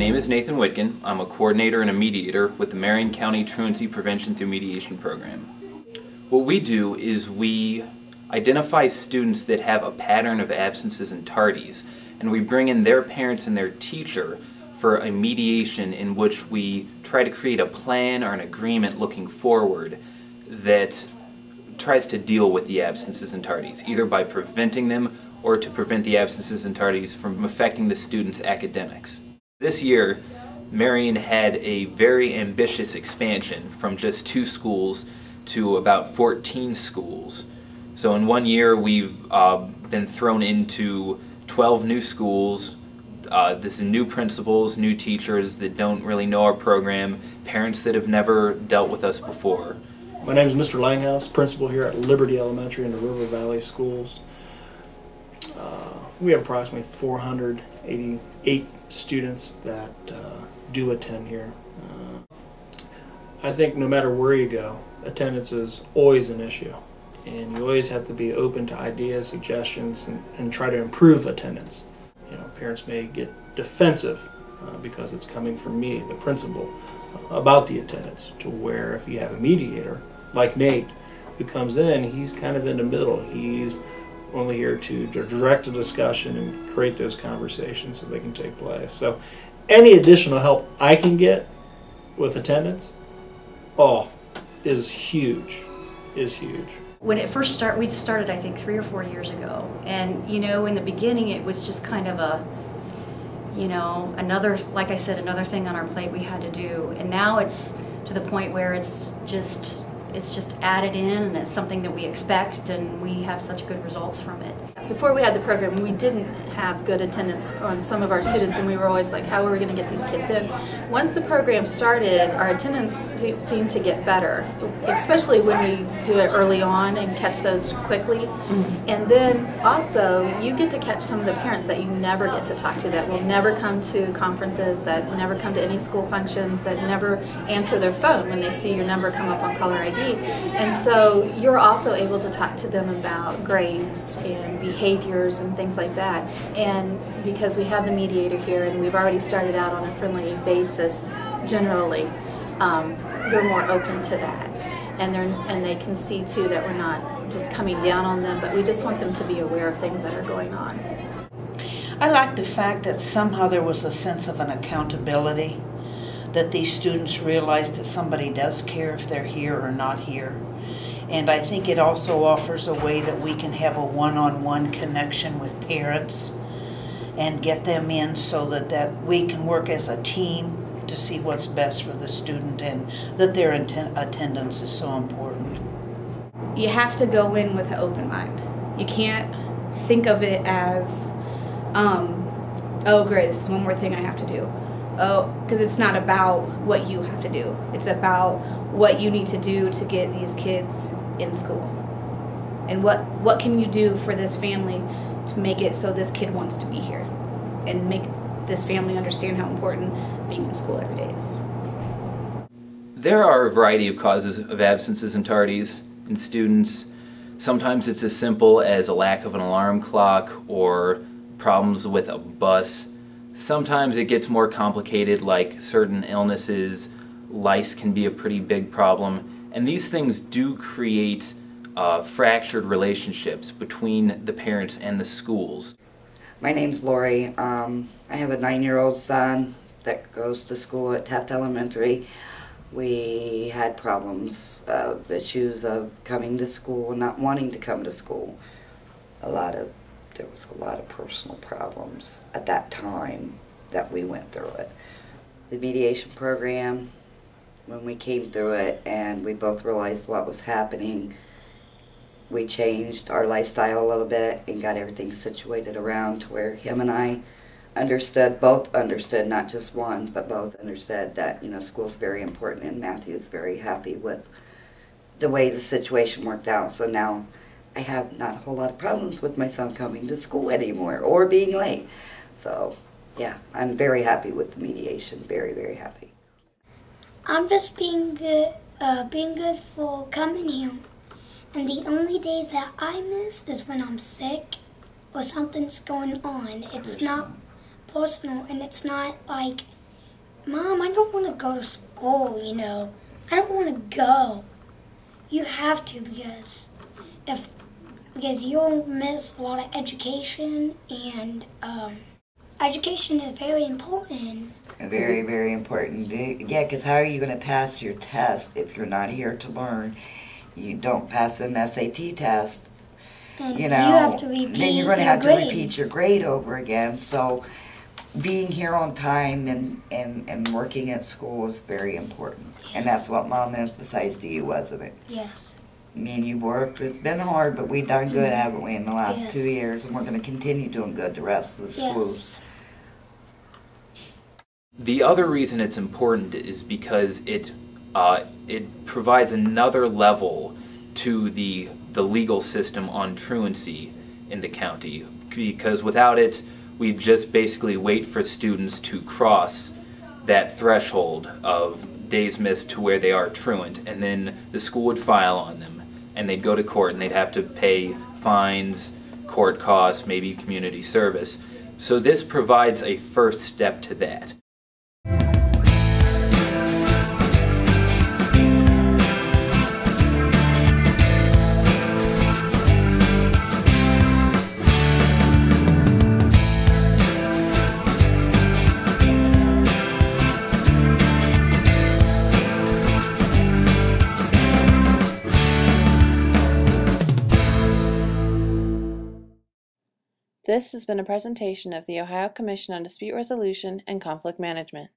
name is Nathan Whitkin. I'm a coordinator and a mediator with the Marion County Truancy Prevention through Mediation program. What we do is we identify students that have a pattern of absences and tardies, and we bring in their parents and their teacher for a mediation in which we try to create a plan or an agreement looking forward that tries to deal with the absences and tardies, either by preventing them or to prevent the absences and tardies from affecting the students' academics. This year, Marion had a very ambitious expansion from just 2 schools to about 14 schools. So in 1 year, we've been thrown into 12 new schools. This is new principals, new teachers that don't really know our program, parents that have never dealt with us before. My name is Mr. Langhouse, principal here at Liberty Elementary in the River Valley Schools. We have approximately 488 students that do attend here. I think no matter where you go, attendance is always an issue, and you always have to be open to ideas, suggestions, and try to improve attendance. You know, parents may get defensive because it's coming from me, the principal, about the attendance, to where if you have a mediator like Nate who comes in, he's kind of in the middle. He's only here to direct the discussion and create those conversations so they can take place. So any additional help I can get with attendance, is huge, When it first started, we started I think 3 or 4 years ago, and you know, in the beginning it was just kind of a, you know, another, like I said, another thing on our plate we had to do, and now it's to the point where it's just added in, and it's something that we expect, and we have such good results from it. Before we had the program, we didn't have good attendance on some of our students, and we were always like, how are we going to get these kids in? Once the program started, our attendance seemed to get better, especially when we do it early on and catch those quickly. And then also, you get to catch some of the parents that you never get to talk to, that will never come to conferences, that never come to any school functions, that never answer their phone when they see your number come up on caller ID. And so you're also able to talk to them about grades and behaviors and things like that. And because we have the mediator here and we've already started out on a friendly basis, generally, they're more open to that. And they can see too that we're not just coming down on them, but we just want them to be aware of things that are going on. I like the fact that somehow there was a sense of an accountability, that these students realize that somebody does care if they're here or not here. And I think it also offers a way that we can have a one-on-one connection with parents and get them in so that we can work as a team to see what's best for the student, and that their attendance is so important. You have to go in with an open mind. You can't think of it as, oh great, this is one more thing I have to do. Oh, because it's not about what you have to do. It's about what you need to do to get these kids in school. And what can you do for this family to make it so this kid wants to be here, and make this family understand how important being in school every day is. There are a variety of causes of absences and tardies in students. Sometimes it's as simple as a lack of an alarm clock or problems with a bus. Sometimes it gets more complicated, like certain illnesses. Lice can be a pretty big problem, and these things do create fractured relationships between the parents and the schools. My name's Lori. I have a 9-year-old son that goes to school at Taft Elementary. We had problems of issues of coming to school, not wanting to come to school. There was a lot of personal problems at that time that we went through it. The mediation program, when we came through it and we both realized what was happening, we changed our lifestyle a little bit and got everything situated around to where him and I both understood, not just one, but both understood that, you know, school's very important, and Matthew's very happy with the way the situation worked out. So now I have not a whole lot of problems with my son coming to school anymore or being late. So yeah, I'm very happy with the mediation, very, very happy. I'm just being good for coming here. And the only days that I miss is when I'm sick or something's going on. It's not personal, and it's not like Mom, I don't want to go to school, you know. I don't want to go. You have to because you'll miss a lot of education, and education is very important. Very, very important. Yeah, because how are you going to pass your test if you're not here to learn? You don't pass an SAT test, And you know, you have to repeat then you're going to have to grade. repeat your grade over again. So being here on time and working at school is very important. Yes. And that's what Mom emphasized to you, wasn't it? Yes. Me and you worked. It's been hard, but we've done good, haven't we, in the last Yes. 2 years, and we're going to continue doing good the rest of the schools. Yes. The other reason it's important is because it provides another level to the legal system on truancy in the county, because without it, we just basically wait for students to cross that threshold of days missed to where they are truant, and then the school would file on them, and they'd go to court, and they'd have to pay fines, court costs, maybe community service. So this provides a first step to that. This has been a presentation of the Ohio Commission on Dispute Resolution and Conflict Management.